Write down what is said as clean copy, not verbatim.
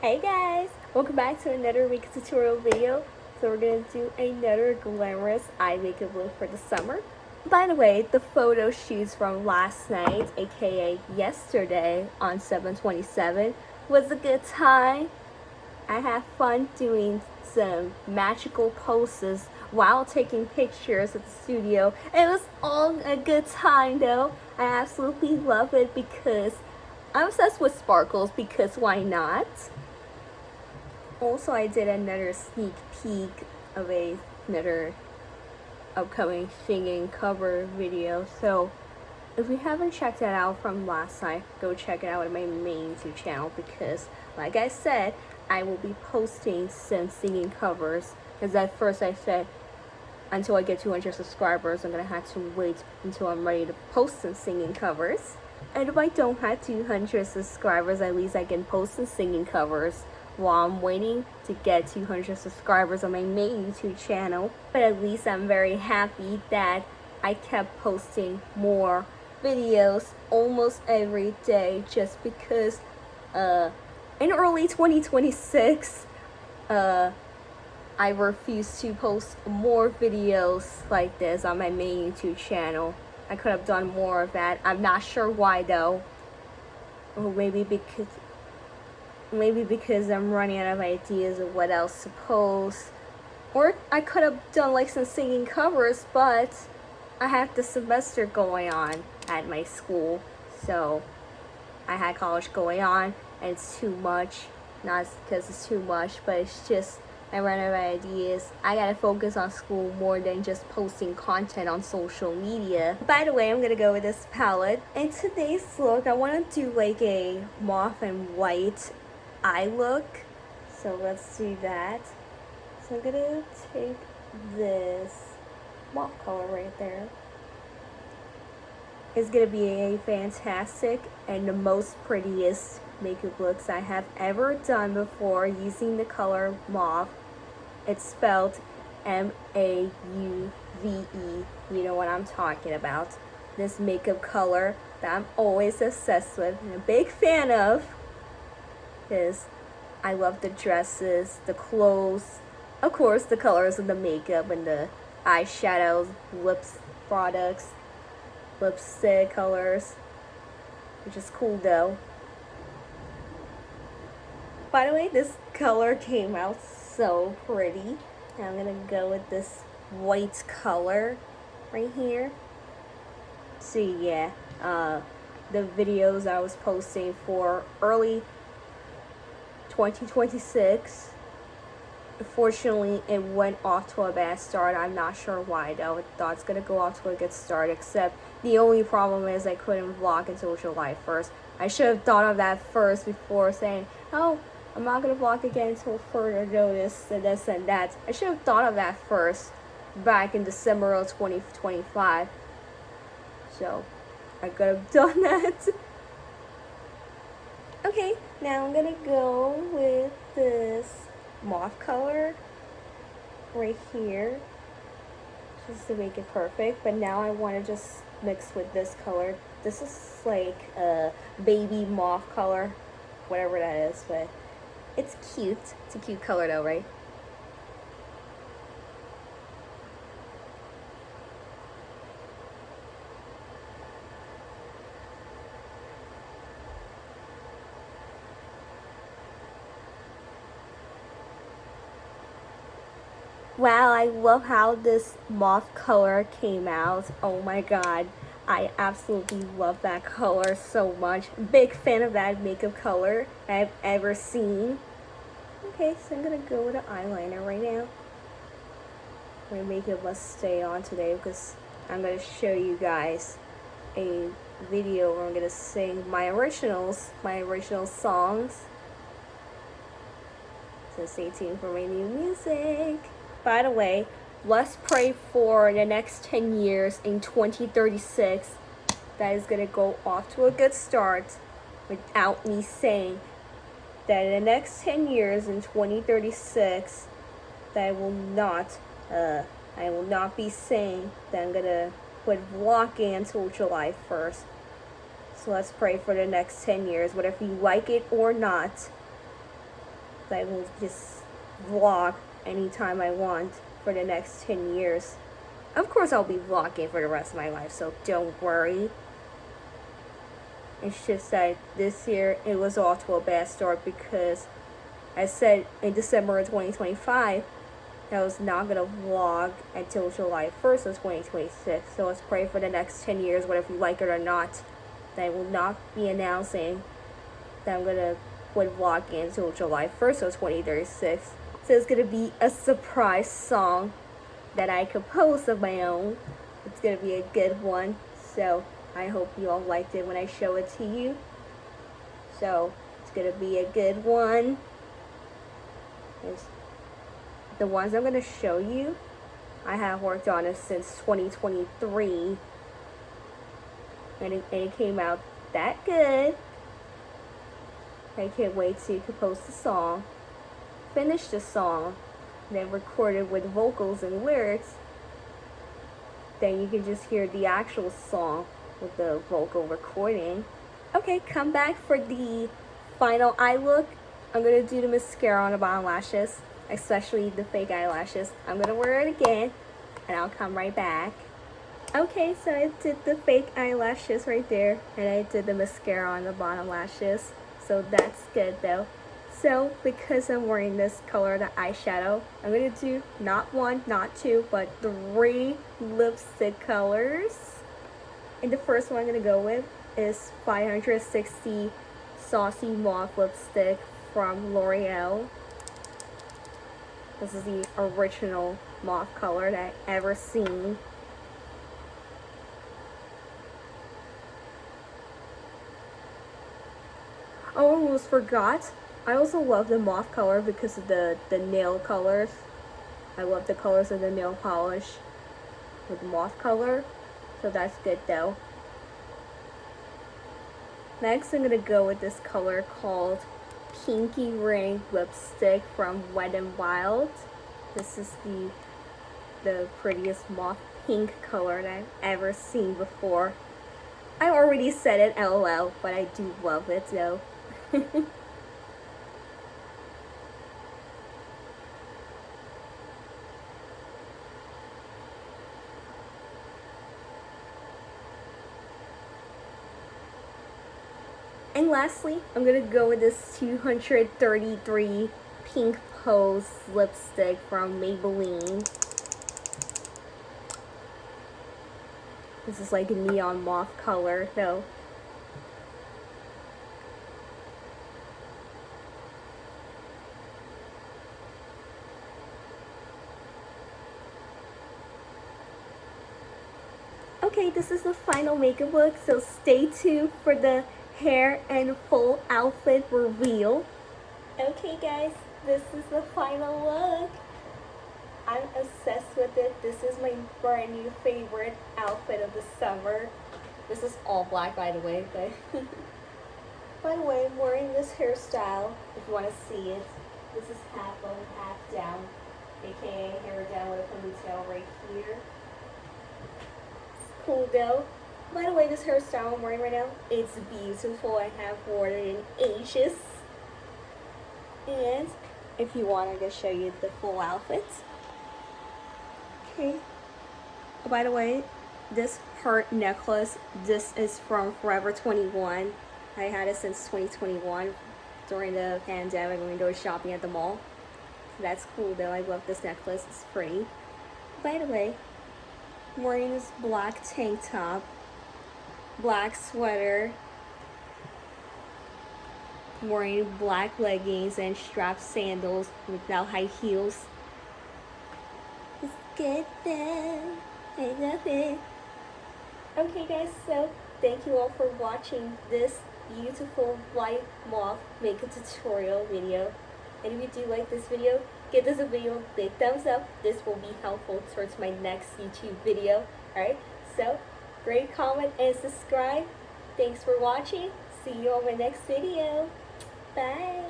Hey guys, welcome back to another makeup tutorial video. So we're going to do another glamorous eye makeup look for the summer. By the way, the photo shoots from last night, aka yesterday on 7/27 was a good time. I had fun doing some magical poses while taking pictures at the studio. It was all a good time though. I absolutely love it because I'm obsessed with sparkles because why not? Also, I did another sneak peek of another upcoming singing cover video. So if you haven't checked that out from last night, go check it out on my main YouTube channel because, like I said, I will be posting some singing covers. Because at first I said until I get 200 subscribers, I'm gonna have to wait until I'm ready to post some singing covers. And if I don't have 200 subscribers, at least I can post some singing covers while I'm waiting to get 200 subscribers on my main YouTube channel. But at least I'm very happy that I kept posting more videos almost every day just because in early 2026 I refuse to post more videos like this on my main YouTube channel. I could have done more of that. I'm not sure why though. Or maybe because I'm running out of ideas of what else to post. Or I could have done like some singing covers, but I have the semester going on at my school. So I had college going on and it's too much. Not because it's too much, but it's just I ran out of ideas. I gotta focus on school more than just posting content on social media. By the way, I'm gonna go with this palette. In today's look, I wanna do like a mauve and white eye look. So let's do that. So I'm gonna take this mauve color right there. It's gonna be a fantastic and the most prettiest makeup looks I have ever done before using the color mauve. It's spelled Mauve. You know what I'm talking about. This makeup color that I'm always obsessed with and a big fan of because I love the dresses, the clothes, of course the colors of the makeup and the eyeshadows, lips products, lipstick colors, which is cool though. By the way, this color came out so pretty. And I'm gonna go with this white color right here. So yeah, the videos I was posting for early 2026, unfortunately it went off to a bad start. I'm not sure why though. I thought it's gonna go off to a good start, except the only problem is I couldn't vlog until July 1st. I should have thought of that first before saying, oh, I'm not gonna vlog again until further notice and this and that. I should have thought of that first back in December of 2025. So I could have done that. Okay, now I'm gonna go with this mauve color right here just to make it perfect. But now I want to just mix with this color. This is like a baby mauve color, whatever that is, but it's cute. It's a cute color though, right? Wow, I love how this mauve color came out. Oh my god. I absolutely love that color so much. Big fan of that makeup color I've ever seen. Okay, so I'm gonna go with an eyeliner right now. My makeup must stay on today because I'm gonna show you guys a video where I'm gonna sing my original songs. So stay tuned for my new music. By the way, let's pray for the next 10 years in 2036 that is gonna go off to a good start without me saying that in the next 10 years in 2036 that I will not be saying that I'm gonna quit vlogging until July 1st. So let's pray for the next 10 years, whether if you like it or not. that I will just vlog anytime I want for the next 10 years. Of course I'll be vlogging for the rest of my life, so don't worry. It's just that this year it was off to a bad start because I said in December of 2025 that I was not going to vlog until July 1st of 2026. So let's pray for the next 10 years, whether you like it or not, that I will not be announcing that I'm going to quit vlogging until July 1st of 2036. So it's going to be a surprise song that I composed of my own. It's going to be a good one. So I hope you all liked it when I show it to you. So it's going to be a good one. The ones I'm going to show you, I have worked on it since 2023. And it came out that good. I can't wait to compose the song, finish the song, then record it with vocals and lyrics. Then you can just hear the actual song with the vocal recording. Okay, come back for the final eye look. I'm going to do the mascara on the bottom lashes, especially the fake eyelashes. I'm going to wear it again, and I'll come right back. Okay, so I did the fake eyelashes right there, and I did the mascara on the bottom lashes. So that's good though. So because I'm wearing this color, the eyeshadow, I'm going to do not one, not two, but 3 lipstick colors. And the first one I'm going to go with is 560 Saucy Mauve lipstick from L'Oreal. This is the original mauve color that I've ever seen. Oh, I almost forgot. I also love the mauve color because of the nail colors. I love the colors of the nail polish with mauve color. So that's good though. Next I'm going to go with this color called Pinky Ring lipstick from Wet n Wild. This is the prettiest mauve pink color that I've ever seen before. I already said it, LOL, but I do love it though. And lastly, I'm going to go with this 233 Pink Pose lipstick from Maybelline. This is like a neon mauve color though. Okay, this is the final makeup look, so stay tuned for the hair and full outfit reveal. Okay guys, this is the final look. I'm obsessed with it. This is my brand new favorite outfit of the summer. This is all black by the way, but by the way, I'm wearing this hairstyle if you want to see it. This is half up, half down, aka hair down with a ponytail right here. It's cool though. By the way, this hairstyle I'm wearing right now, it's beautiful. I have worn it in ages. And if you want, I can show you the full outfit. Okay. Oh, by the way, this heart necklace, this is from Forever 21. I had it since 2021 during the pandemic when we go shopping at the mall. That's cool though. I love this necklace. It's pretty. By the way, I'm wearing this black tank top, black sweater, I'm wearing black leggings and strapped sandals without high heels. It's good though. I love it. Okay guys, so thank you all for watching this beautiful white mauve makeup tutorial video. And if you do like this video, give this a video a big thumbs up. This will be helpful towards my next YouTube video. Alright, so rate, comment, and subscribe. Thanks for watching. See you on my next video. Bye.